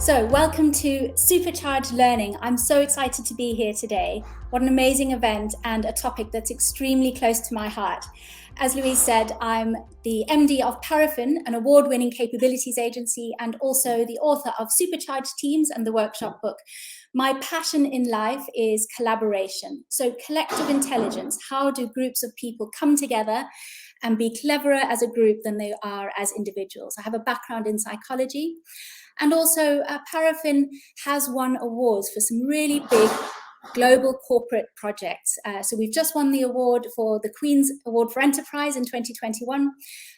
So welcome to Supercharged Learning. I'm so excited to be here today. What an amazing event and a topic that's extremely close to my heart. As Louise said, I'm the MD of Paraffin, an award-winning capabilities agency, and also the author of Supercharged Teams and the workshop book. My passion in life is collaboration. So collective intelligence, how do groups of people come together and be cleverer as a group than they are as individuals? I have a background in psychology. And also, Paraffin has won awards for some really big global corporate projects. So we've just won the award for the Queen's Award for Enterprise in 2021.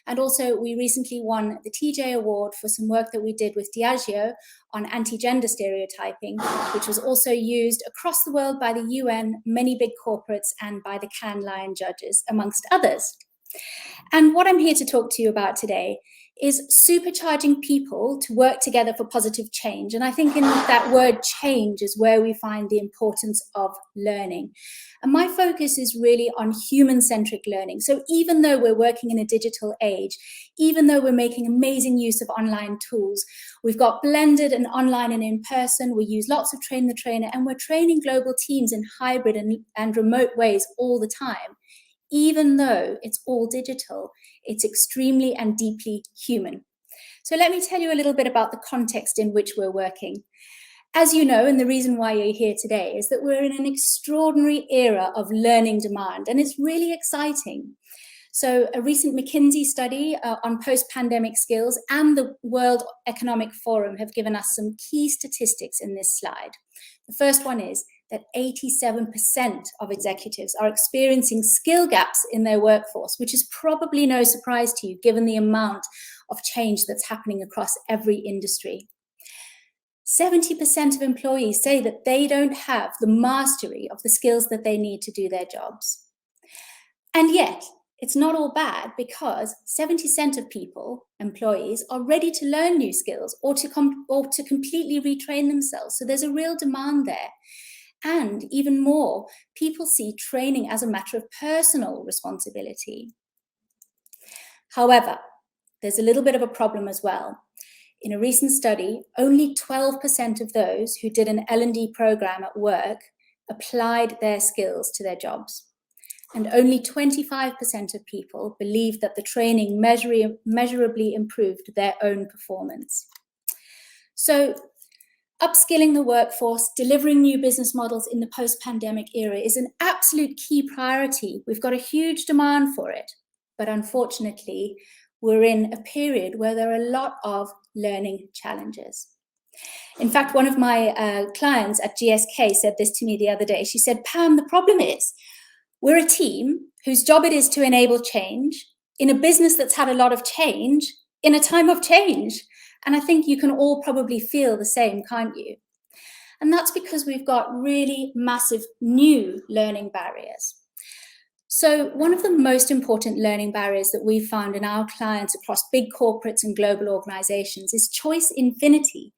And also we recently won the TJ Award for some work that we did with Diageo on anti-gender stereotyping, which was also used across the world by the UN, many big corporates, and by the Cannes Lion judges, amongst others. And what I'm here to talk to you about today is supercharging people to work together for positive change. And I think in that word change is where we find the importance of learning. And my focus is really on human-centric learning. So even though we're working in a digital age, even though we're making amazing use of online tools, we've got blended and online and in person, we use lots of train the trainer, and we're training global teams in hybrid and remote ways all the time. Even though it's all digital, it's extremely and deeply human. So let me tell you a little bit about the context in which we're working. As you know, and the reason why you're here today is that we're in an extraordinary era of learning demand, and it's really exciting. So a recent McKinsey study on post-pandemic skills and the World Economic Forum have given us some key statistics in this slide. The first one is that 87% of executives are experiencing skill gaps in their workforce, which is probably no surprise to you, given the amount of change that's happening across every industry. 70% of employees say that they don't have the mastery of the skills that they need to do their jobs. And yet, it's not all bad, because 70% of people, employees, are ready to learn new skills or to completely retrain themselves. So there's a real demand there. And even more, people see training as a matter of personal responsibility. However, there's a little bit of a problem as well. In a recent study, only 12% of those who did an L&D program at work applied their skills to their jobs. And only 25% of people believed that the training measurably improved their own performance. So, upskilling the workforce, delivering new business models in the post-pandemic era is an absolute key priority. We've got a huge demand for it, but unfortunately, we're in a period where there are a lot of learning challenges. In fact, one of my clients at GSK said this to me the other day. She said, "Pam, the problem is we're a team whose job it is to enable change in a business that's had a lot of change in a time of change." And I think you can all probably feel the same, can't you? And that's because we've got really massive new learning barriers. So one of the most important learning barriers that we've found in our clients across big corporates and global organizations is choice infinity.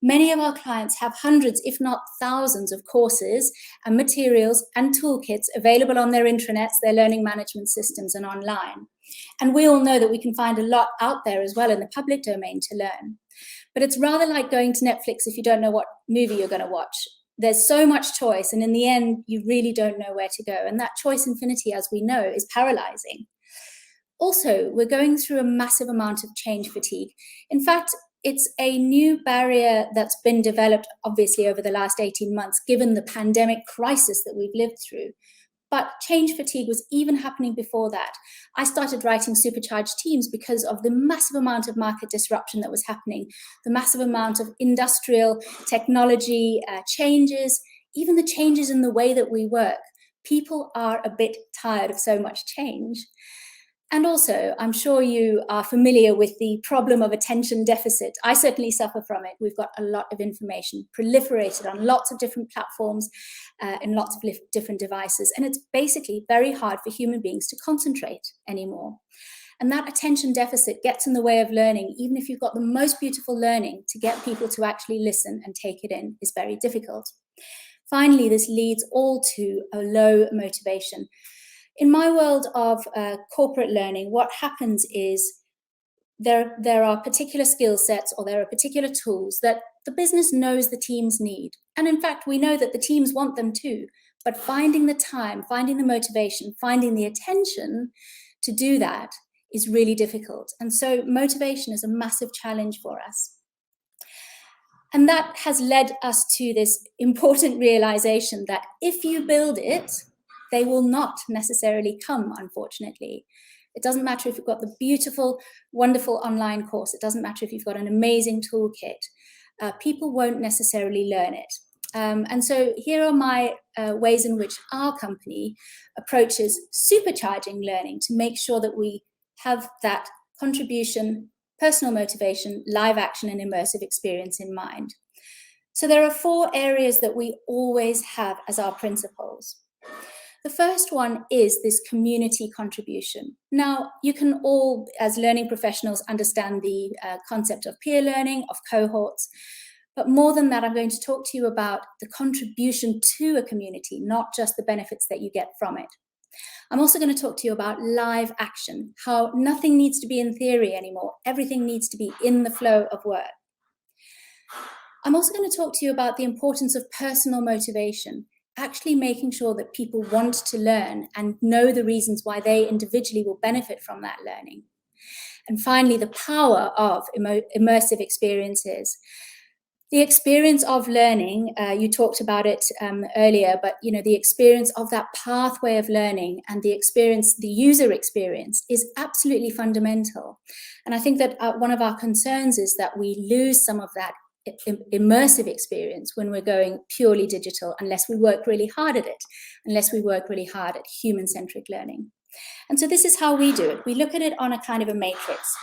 Many of our clients have hundreds, if not thousands, of courses and materials and toolkits available on their intranets, their learning management systems, and online. And we all know that we can find a lot out there as well in the public domain to learn. But it's rather like going to Netflix if you don't know what movie you're going to watch. There's so much choice, and in the end, you really don't know where to go. And that choice infinity, as we know, is paralyzing. Also, we're going through a massive amount of change fatigue. In fact, it's a new barrier that's been developed, obviously, over the last 18 months, given the pandemic crisis that we've lived through. But change fatigue was even happening before that. I started writing Supercharged Teams because of the massive amount of market disruption that was happening, the massive amount of industrial technology changes, even the changes in the way that we work. People are a bit tired of so much change. And also, I'm sure you are familiar with the problem of attention deficit. I certainly suffer from it. We've got a lot of information proliferated on lots of different platforms in lots of different devices. And it's basically very hard for human beings to concentrate anymore. And that attention deficit gets in the way of learning. Even if you've got the most beautiful learning, to get people to actually listen and take it in is very difficult. Finally, this leads all to a low motivation. In my world of corporate learning, what happens is there are particular skill sets or there are particular tools that the business knows the teams need. And in fact, we know that the teams want them too, but finding the time, finding the motivation, finding the attention to do that is really difficult. And so motivation is a massive challenge for us. And that has led us to this important realization that if you build it, they will not necessarily come, unfortunately. It doesn't matter if you've got the beautiful, wonderful online course. It doesn't matter if you've got an amazing toolkit. People won't necessarily learn it. And so here are my ways in which our company approaches supercharging learning to make sure that we have that contribution, personal motivation, live action, and immersive experience in mind. So there are 4 areas that we always have as our principles. The first one is this community contribution. Now, you can all, as learning professionals, understand the concept of peer learning, of cohorts. But more than that, I'm going to talk to you about the contribution to a community, not just the benefits that you get from it. I'm also going to talk to you about live action, how nothing needs to be in theory anymore. Everything needs to be in the flow of work. I'm also going to talk to you about the importance of personal motivation, actually making sure that people want to learn and know the reasons why they individually will benefit from that learning. And finally, the power of immersive experiences. The experience of learning, you talked about it earlier, but the experience of that pathway of learning and the experience, the user experience, is absolutely fundamental. And I think that one of our concerns is that we lose some of that immersive experience when we're going purely digital, unless we work really hard at it, unless we work really hard at human-centric learning. And so this is how we do it. We look at it on a kind of a matrix.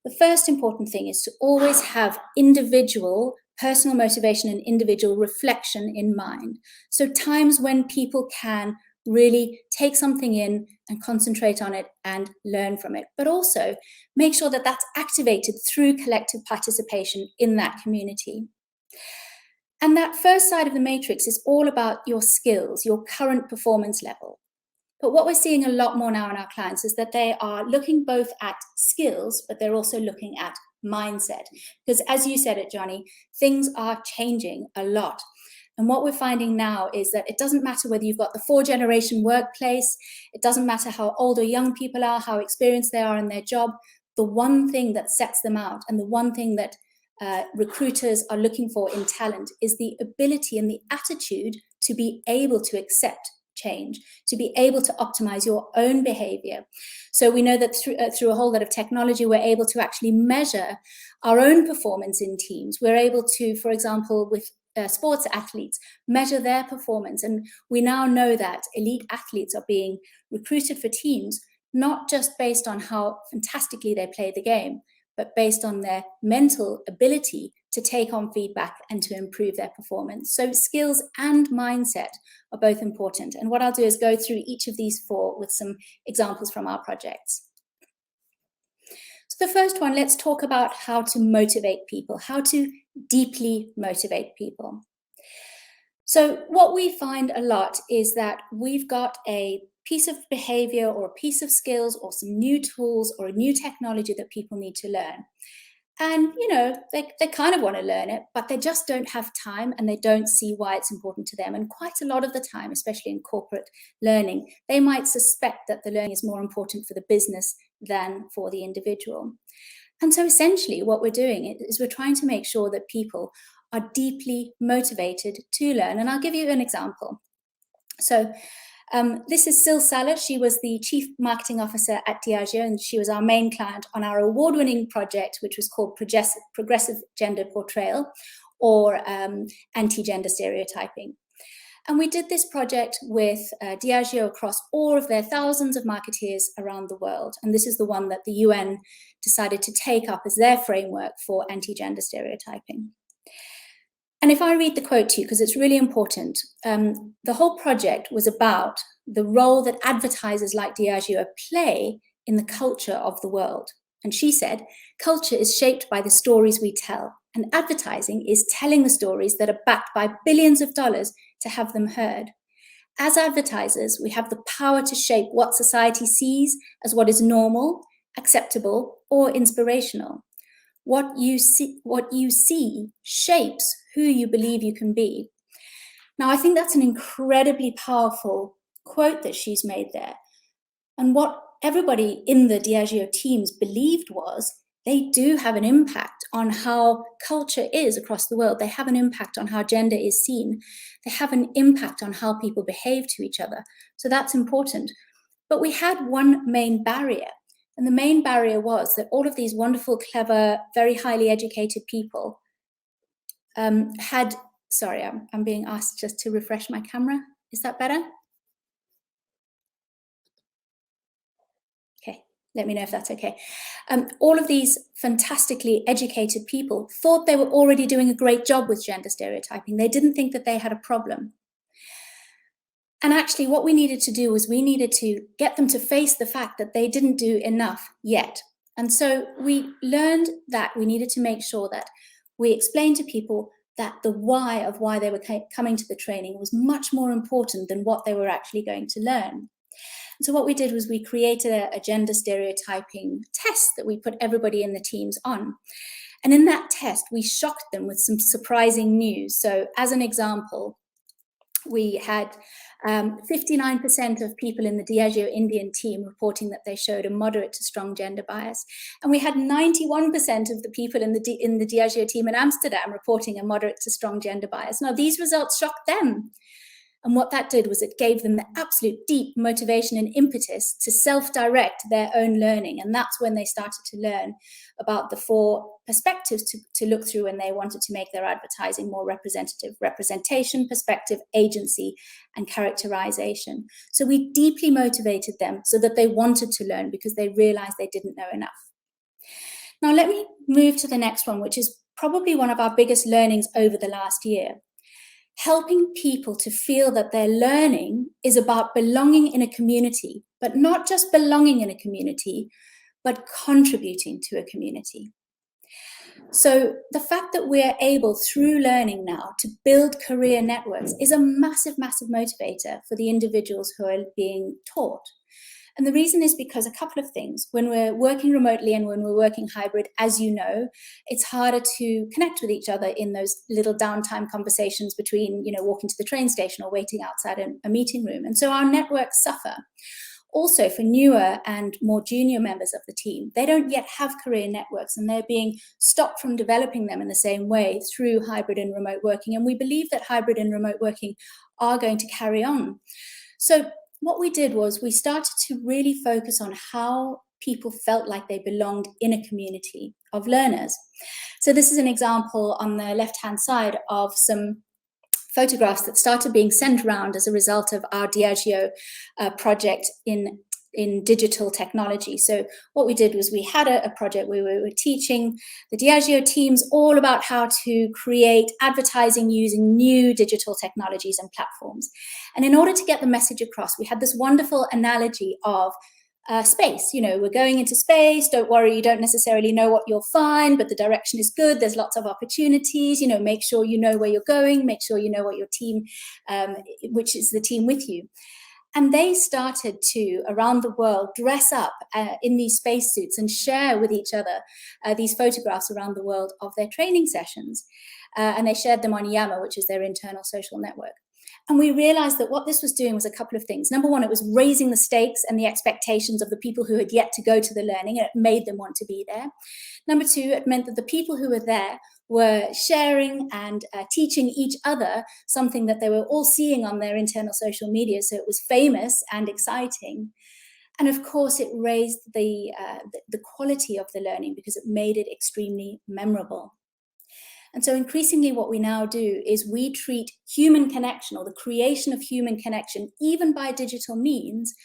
The first important thing is to always have individual personal motivation and individual reflection in mind. So times when people can really take something in and concentrate on it and learn from it, but also make sure that that's activated through collective participation in that community. And that first side of the matrix is all about your skills, your current performance level. But what we're seeing a lot more now in our clients is that they are looking both at skills, but they're also looking at mindset. Because as you said it, Johnny, things are changing a lot. And what we're finding now is that it doesn't matter whether you've got the 4-generation workplace, it doesn't matter how old or young people are, how experienced they are in their job. The one thing that sets them out and the one thing that recruiters are looking for in talent is the ability and the attitude to be able to accept change, to be able to optimize your own behavior. So we know that through a whole lot of technology, we're able to actually measure our own performance in teams. We're able to, for example, with sports athletes, measure their performance. And we now know that elite athletes are being recruited for teams, not just based on how fantastically they play the game, but based on their mental ability to take on feedback and to improve their performance. So skills and mindset are both important. And what I'll do is go through each of these 4 with some examples from our projects. So the first one, let's talk about how to motivate people, how to deeply motivate people. So what we find a lot is that we've got a piece of behavior or a piece of skills or some new tools or a new technology that people need to learn. And, they kind of want to learn it, but they just don't have time and they don't see why it's important to them. And quite a lot of the time, especially in corporate learning, they might suspect that the learning is more important for the business than for the individual. And so essentially what we're doing is we're trying to make sure that people are deeply motivated to learn. And I'll give you an example. So this is Sil Saller. She was the Chief Marketing Officer at Diageo, and she was our main client on our award-winning project, which was called Progressive Gender Portrayal, or Anti-Gender Stereotyping. And we did this project with Diageo across all of their thousands of marketeers around the world. And this is the one that the UN decided to take up as their framework for anti-gender stereotyping. And if I read the quote to you, because it's really important, the whole project was about the role that advertisers like Diageo play in the culture of the world. And she said, culture is shaped by the stories we tell, and advertising is telling the stories that are backed by billions of dollars to have them heard. As advertisers, we have the power to shape what society sees as what is normal, acceptable, or inspirational. What you see shapes who you believe you can be. Now, I think that's an incredibly powerful quote that she's made there. And what everybody in the Diageo teams believed was they do have an impact on how culture is across the world. They have an impact on how gender is seen. They have an impact on how people behave to each other. So that's important. But we had one main barrier. And the main barrier was that all of these wonderful, clever, very highly educated people had... Sorry, I'm being asked just to refresh my camera. Is that better? Okay, let me know if that's okay. All of these fantastically educated people thought they were already doing a great job with gender stereotyping. They didn't think that they had a problem. And actually what we needed to do was we needed to get them to face the fact that they didn't do enough yet. And so we learned that we needed to make sure that we explained to people that the why of why they were coming to the training was much more important than what they were actually going to learn. And so what we did was we created a gender stereotyping test that we put everybody in the teams on. And in that test, we shocked them with some surprising news. So as an example, we had 59% of people in the Diageo Indian team reporting that they showed a moderate to strong gender bias. And we had 91% of the people in the Diageo team in Amsterdam reporting a moderate to strong gender bias. Now, these results shocked them. And what that did was it gave them the absolute deep motivation and impetus to self-direct their own learning. And that's when they started to learn about the 4 perspectives to look through when they wanted to make their advertising more representative: representation, perspective, agency, and characterization. So we deeply motivated them so that they wanted to learn because they realized they didn't know enough. Now, let me move to the next one, which is probably one of our biggest learnings over the last year. Helping people to feel that their learning is about belonging in a community, but not just belonging in a community, but contributing to a community. So the fact that we're able, through learning now, to build career networks is a massive, massive motivator for the individuals who are being taught. And the reason is because a couple of things. When we're working remotely and when we're working hybrid, as you know, it's harder to connect with each other in those little downtime conversations between, walking to the train station or waiting outside a meeting room. And so our networks suffer. Also, for newer and more junior members of the team, they don't yet have career networks and they're being stopped from developing them in the same way through hybrid and remote working. And we believe that hybrid and remote working are going to carry on. So what we did was we started to really focus on how people felt like they belonged in a community of learners. So this is an example on the left-hand side of some photographs that started being sent around as a result of our Diageo project in digital technology. So what we did was we had a project where we were teaching the Diageo teams all about how to create advertising using new digital technologies and platforms. And in order to get the message across, we had this wonderful analogy of space. We're going into space. Don't worry, you don't necessarily know what you'll find, but the direction is good. There's lots of opportunities. Make sure you know where you're going. Make sure you know what your team, which is the team with you. And they started to, around the world, dress up in these spacesuits and share with each other these photographs around the world of their training sessions. And they shared them on Yammer, which is their internal social network. And we realized that what this was doing was a couple of things. Number one, it was raising the stakes and the expectations of the people who had yet to go to the learning, and it made them want to be there. Number two, it meant that the people who were there were sharing and teaching each other something that they were all seeing on their internal social media. So it was famous and exciting. And of course, it raised the quality of the learning because it made it extremely memorable. And so increasingly what we now do is we treat human connection, or the creation of human connection, even by digital means,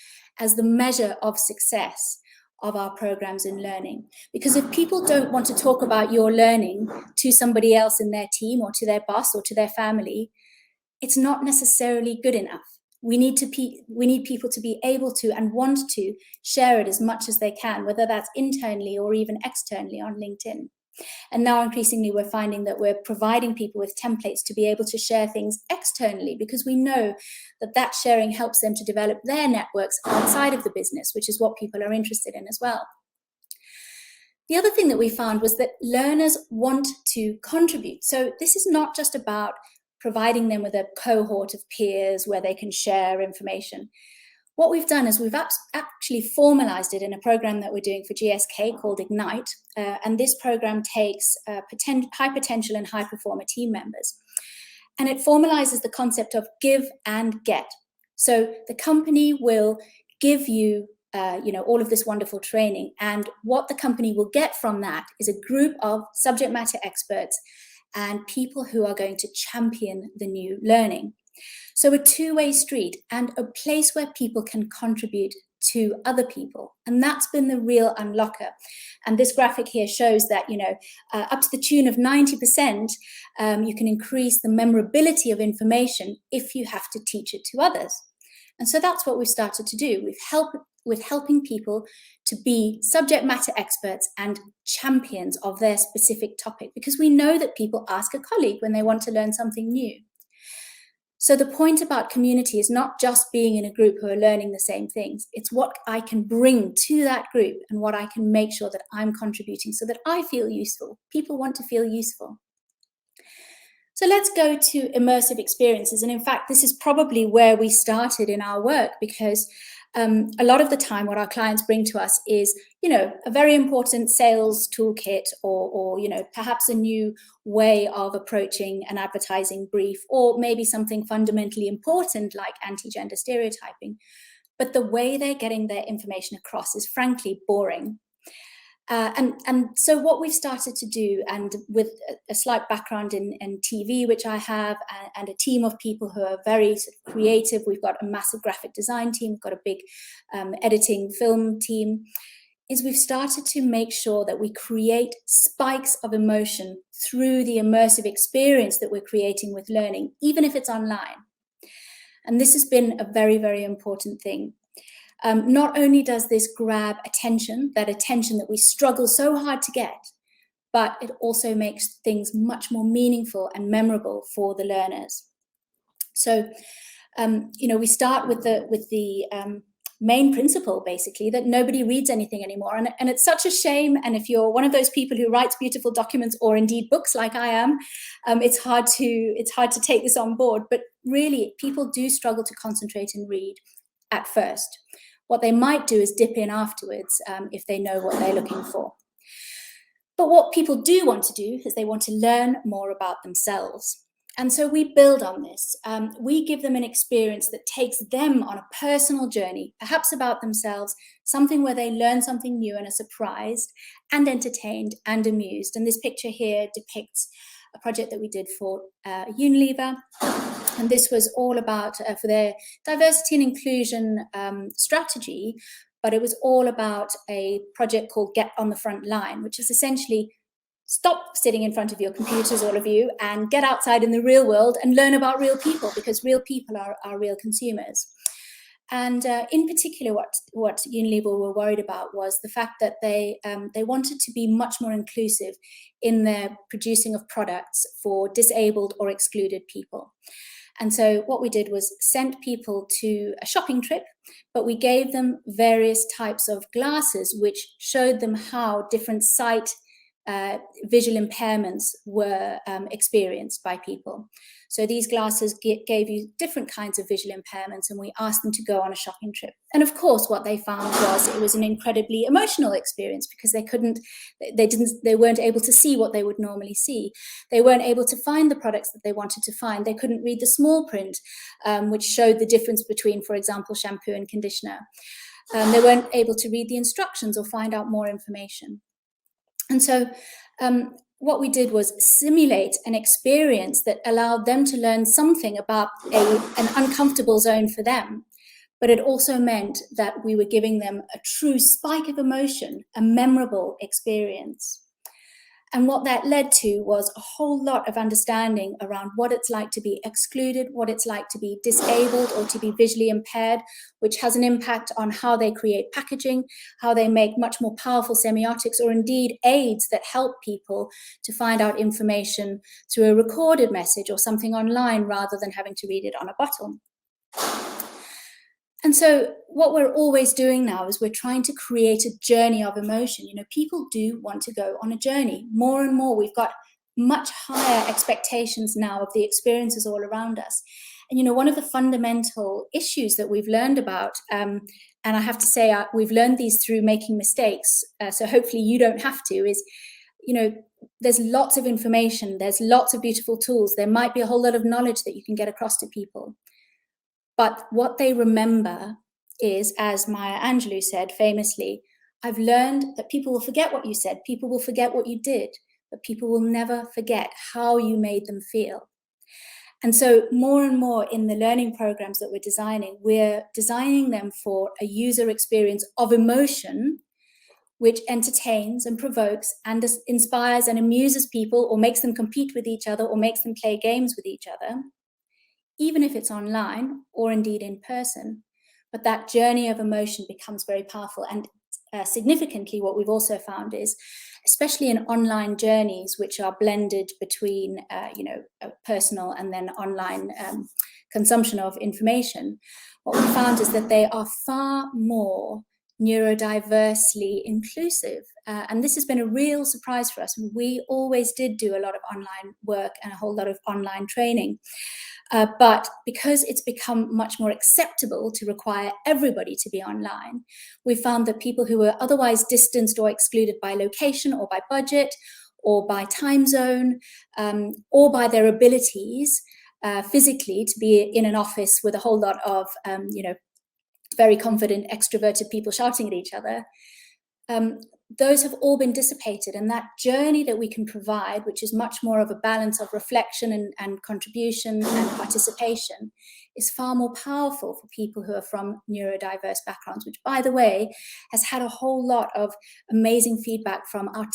as the measure of success of our programs in learning. Because if people don't want to talk about your learning to somebody else in their team or to their boss or to their family, it's not necessarily good enough. We need people to be able to and want to share it as much as they can, whether that's internally or even externally on LinkedIn. And now increasingly we're finding that we're providing people with templates to be able to share things externally, because we know that that sharing helps them to develop their networks outside of the business, which is what people are interested in as well. The other thing that we found was that learners want to contribute. So this is not just about providing them with a cohort of peers where they can share information. What we've done is we've actually formalized it in a program that we're doing for GSK called Ignite. And this program takes high potential and high performer team members. And it formalizes the concept of give and get. So the company will give you all of this wonderful training. And what the company will get from that is a group of subject matter experts and people who are going to champion the new learning. So a two-way street and a place where people can contribute to other people. And that's been the real unlocker. And this graphic here shows that, up to the tune of 90%, you can increase the memorability of information if you have to teach it to others. And so that's what we've started to do. With helping people to be subject matter experts and champions of their specific topic, because we know that people ask a colleague when they want to learn something new. So the point about community is not just being in a group who are learning the same things. It's what I can bring to that group and what I can make sure that I'm contributing so that I feel useful. People want to feel useful. So let's go to immersive experiences. And in fact, this is probably where we started in our work, because a lot of the time what our clients bring to us is, a very important sales toolkit or perhaps a new way of approaching an advertising brief, or maybe something fundamentally important like anti-gender stereotyping. But the way they're getting their information across is frankly boring. And so what we've started to do, and with a slight background in TV, which I have, and a team of people who are very sort of creative, we've got a massive graphic design team, we've got a big editing film team, is we've started to make sure that we create spikes of emotion through the immersive experience that we're creating with learning, even if it's online. And this has been a very, very important thing. Not only does this grab attention, that attention that we struggle so hard to get, but it also makes things much more meaningful and memorable for the learners. So, we start with the main principle, basically, that nobody reads anything anymore. And it's such a shame. And if you're one of those people who writes beautiful documents or indeed books like I am, it's hard to take this on board. But really, people do struggle to concentrate and read at first. What they might do is dip in afterwards if they know what they're looking for. But what people do want to do is they want to learn more about themselves. And so we build on this. We give them an experience that takes them on a personal journey, perhaps about themselves, something where they learn something new and are surprised and entertained and amused. And this picture here depicts a project that we did for Unilever. And this was all about for their diversity and inclusion strategy, but it was all about a project called Get on the Front Line, which is essentially stop sitting in front of your computers, all of you, and get outside in the real world and learn about real people, because real people are real consumers. And in particular, what Unilever were worried about was the fact that they wanted to be much more inclusive in their producing of products for disabled or excluded people. And so what we did was sent people to a shopping trip, but we gave them various types of glasses which showed them how different sight visual impairments were experienced by people. So these glasses gave you different kinds of visual impairments, and we asked them to go on a shopping trip. And of course, what they found was it was an incredibly emotional experience, because they weren't able to see what they would normally see. They weren't able to find the products that they wanted to find. They couldn't read the small print, which showed the difference between, for example, shampoo and conditioner. They weren't able to read the instructions or find out more information. And so what we did was simulate an experience that allowed them to learn something about an uncomfortable zone for them. But it also meant that we were giving them a true spike of emotion, a memorable experience. And what that led to was a whole lot of understanding around what it's like to be excluded, what it's like to be disabled or to be visually impaired, which has an impact on how they create packaging, how they make much more powerful semiotics, or indeed aids that help people to find out information through a recorded message or something online rather than having to read it on a bottle. And so what we're always doing now is we're trying to create a journey of emotion. People do want to go on a journey. More and more, we've got much higher expectations now of the experiences all around us. And, one of the fundamental issues that we've learned about, and I have to say, we've learned these through making mistakes, so hopefully you don't have to, is, there's lots of information, there's lots of beautiful tools, there might be a whole lot of knowledge that you can get across to people. But what they remember is, as Maya Angelou said famously, I've learned that people will forget what you said, people will forget what you did, but people will never forget how you made them feel. And so more and more in the learning programs that we're designing them for a user experience of emotion, which entertains and provokes and inspires and amuses people, or makes them compete with each other, or makes them play games with each other, even if it's online or indeed in person. But that journey of emotion becomes very powerful. And significantly, what we've also found is, especially in online journeys, which are blended between, personal and then online consumption of information, what we found is that they are far more neurodiversely inclusive. And this has been a real surprise for us. We always did do a lot of online work and a whole lot of online training. But because it's become much more acceptable to require everybody to be online, we found that people who were otherwise distanced or excluded by location or by budget or by time zone, or by their abilities physically to be in an office with a whole lot of, very confident, extroverted people shouting at each other, those have all been dissipated. And that journey that we can provide, which is much more of a balance of reflection and contribution and participation, is far more powerful for people who are from neurodiverse backgrounds, which, by the way, has had a whole lot of amazing feedback from our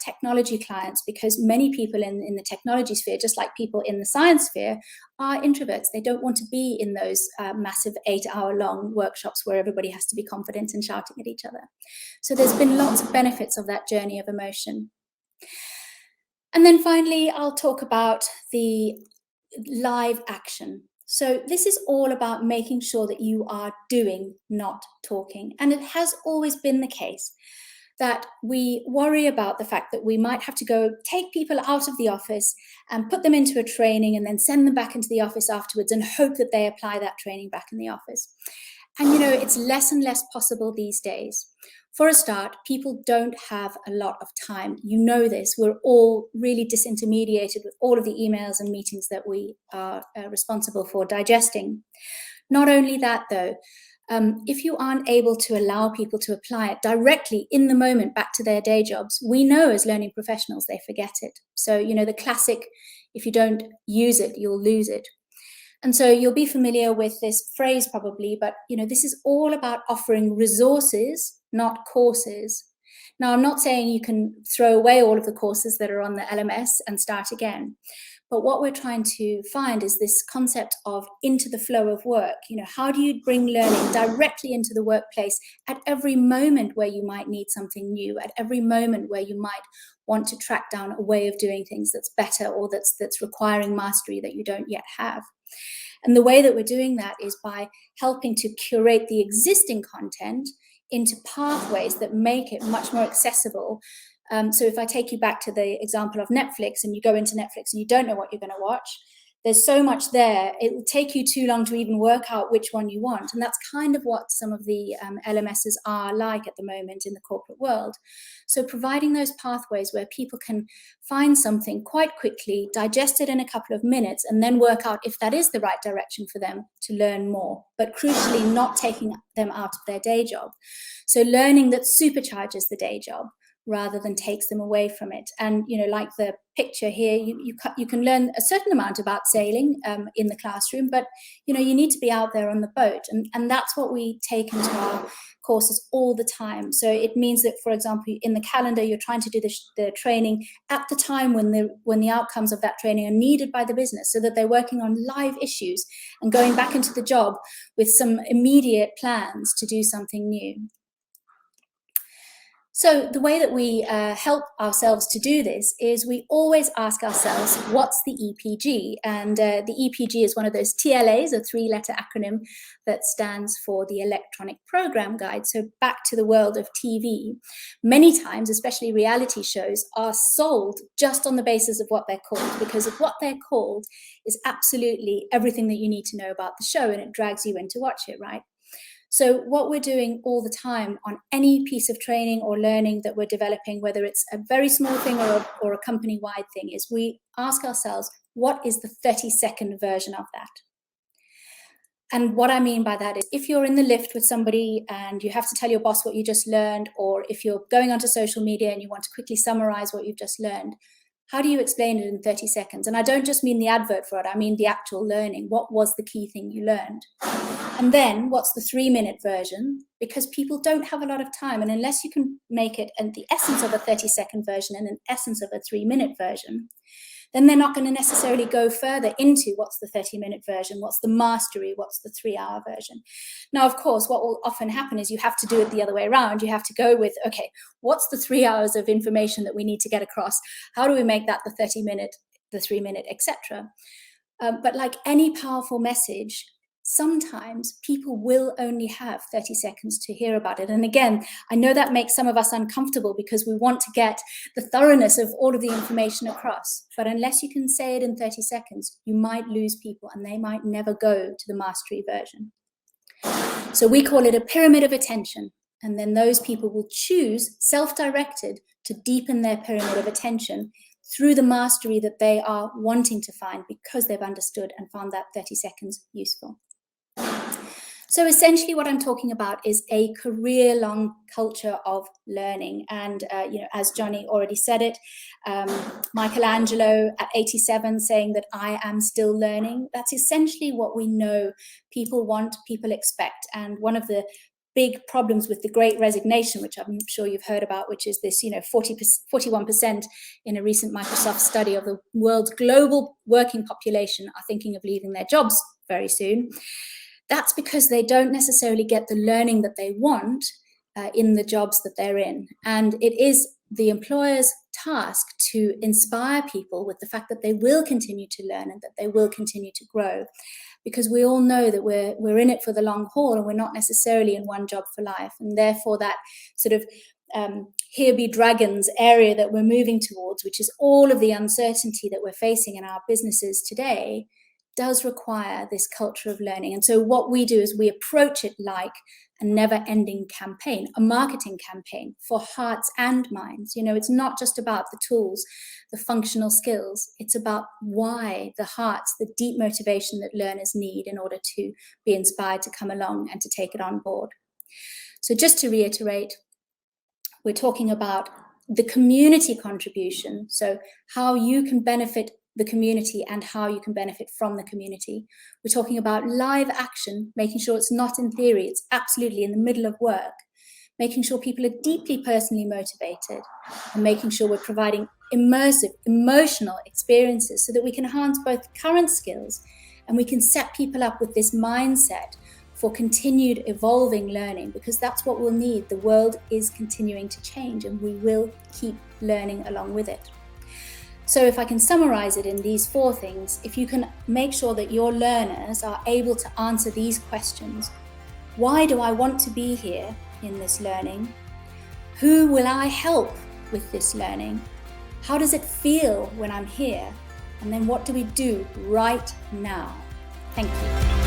technology clients, because many people in the technology sphere, just like people in the science sphere, are introverts. They don't want to be in those massive 8-hour-long workshops where everybody has to be confident and shouting at each other. So there's been lots of benefits of that journey of emotion. And then finally, I'll talk about the live action. So this is all about making sure that you are doing, not talking. And it has always been the case that we worry about the fact that we might have to go take people out of the office and put them into a training and then send them back into the office afterwards and hope that they apply that training back in the office. And, it's less and less possible these days. For a start, people don't have a lot of time. You know this. We're all really disintermediated with all of the emails and meetings that we are responsible for digesting. Not only that, though, if you aren't able to allow people to apply it directly in the moment back to their day jobs, we know as learning professionals they forget it. So, the classic, if you don't use it, you'll lose it. And so you'll be familiar with this phrase probably, but this is all about offering resources, not courses. Now, I'm not saying you can throw away all of the courses that are on the LMS and start again. But what we're trying to find is this concept of into the flow of work. How do you bring learning directly into the workplace at every moment where you might need something new, at every moment where you might want to track down a way of doing things that's better, or that's requiring mastery that you don't yet have. And the way that we're doing that is by helping to curate the existing content into pathways that make it much more accessible. So if I take you back to the example of Netflix, and you go into Netflix and you don't know what you're going to watch, there's so much there, it will take you too long to even work out which one you want. And that's kind of what some of the LMSs are like at the moment in the corporate world. So providing those pathways where people can find something quite quickly, digest it in a couple of minutes, and then work out if that is the right direction for them to learn more, but crucially not taking them out of their day job. So learning that supercharges the day job rather than takes them away from it. And, like the picture here, you can learn a certain amount about sailing in the classroom, but, you need to be out there on the boat. And that's what we take into our courses all the time. So it means that, for example, in the calendar, you're trying to do the training at the time when the outcomes of that training are needed by the business, so that they're working on live issues and going back into the job with some immediate plans to do something new. So the way that we help ourselves to do this is we always ask ourselves, what's the EPG? And the EPG is one of those TLAs, a 3-letter acronym that stands for the Electronic Program Guide. So back to the world of TV, many times, especially reality shows, are sold just on the basis of what they're called, because of what they're called is absolutely everything that you need to know about the show, and it drags you in to watch it, right? So what we're doing all the time on any piece of training or learning that we're developing, whether it's a very small thing or a company-wide thing, is we ask ourselves, what is the 30-second version of that? And what I mean by that is, if you're in the lift with somebody and you have to tell your boss what you just learned, or if you're going onto social media and you want to quickly summarize what you've just learned, how do you explain it in 30 seconds? And I don't just mean the advert for it, I mean the actual learning. What was the key thing you learned? And then what's the 3-minute version? Because people don't have a lot of time. And unless you can make it and the essence of a 30-second version and an essence of a 3-minute version, then they're not going to necessarily go further into what's the 30-minute version, what's the mastery, what's the 3-hour version. Now, of course, what will often happen is you have to do it the other way around. You have to go with, okay, what's the 3 hours of information that we need to get across? How do we make that the 30-minute, the 3-minute, etc.? But like any powerful message, sometimes people will only have 30 seconds to hear about it. And again, I know that makes some of us uncomfortable because we want to get the thoroughness of all of the information across. But unless you can say it in 30 seconds, you might lose people and they might never go to the mastery version. So we call it a pyramid of attention. And then those people will choose, self-directed, to deepen their pyramid of attention through the mastery that they are wanting to find because they've understood and found that 30 seconds useful. So essentially what I'm talking about is a career-long culture of learning. And, as Johnny already said it, Michelangelo at 87 saying that I am still learning, that's essentially what we know people want, people expect. And one of the big problems with the Great Resignation, which I'm sure you've heard about, which is this, 41% in a recent Microsoft study of the world's global working population are thinking of leaving their jobs very soon. That's because they don't necessarily get the learning that they want in the jobs that they're in. And it is the employer's task to inspire people with the fact that they will continue to learn and that they will continue to grow. Because we all know that we're in it for the long haul and we're not necessarily in one job for life. And therefore that sort of here be dragons area that we're moving towards, which is all of the uncertainty that we're facing in our businesses today, does require this culture of learning. And so what we do is we approach it like a never-ending campaign, a marketing campaign for hearts and minds. It's not just about the tools, the functional skills. It's about why, the hearts, the deep motivation that learners need in order to be inspired to come along and to take it on board. So just to reiterate, we're talking about the community contribution. So how you can benefit the community and how you can benefit from the community. We're talking about live action, making sure it's not in theory, it's absolutely in the middle of work, making sure people are deeply personally motivated, and making sure we're providing immersive, emotional experiences so that we can enhance both current skills and we can set people up with this mindset for continued evolving learning, because that's what we'll need. The world is continuing to change and we will keep learning along with it. So if I can summarize it in these 4 things, if you can make sure that your learners are able to answer these questions: why do I want to be here in this learning? Who will I help with this learning? How does it feel when I'm here? And then what do we do right now? Thank you.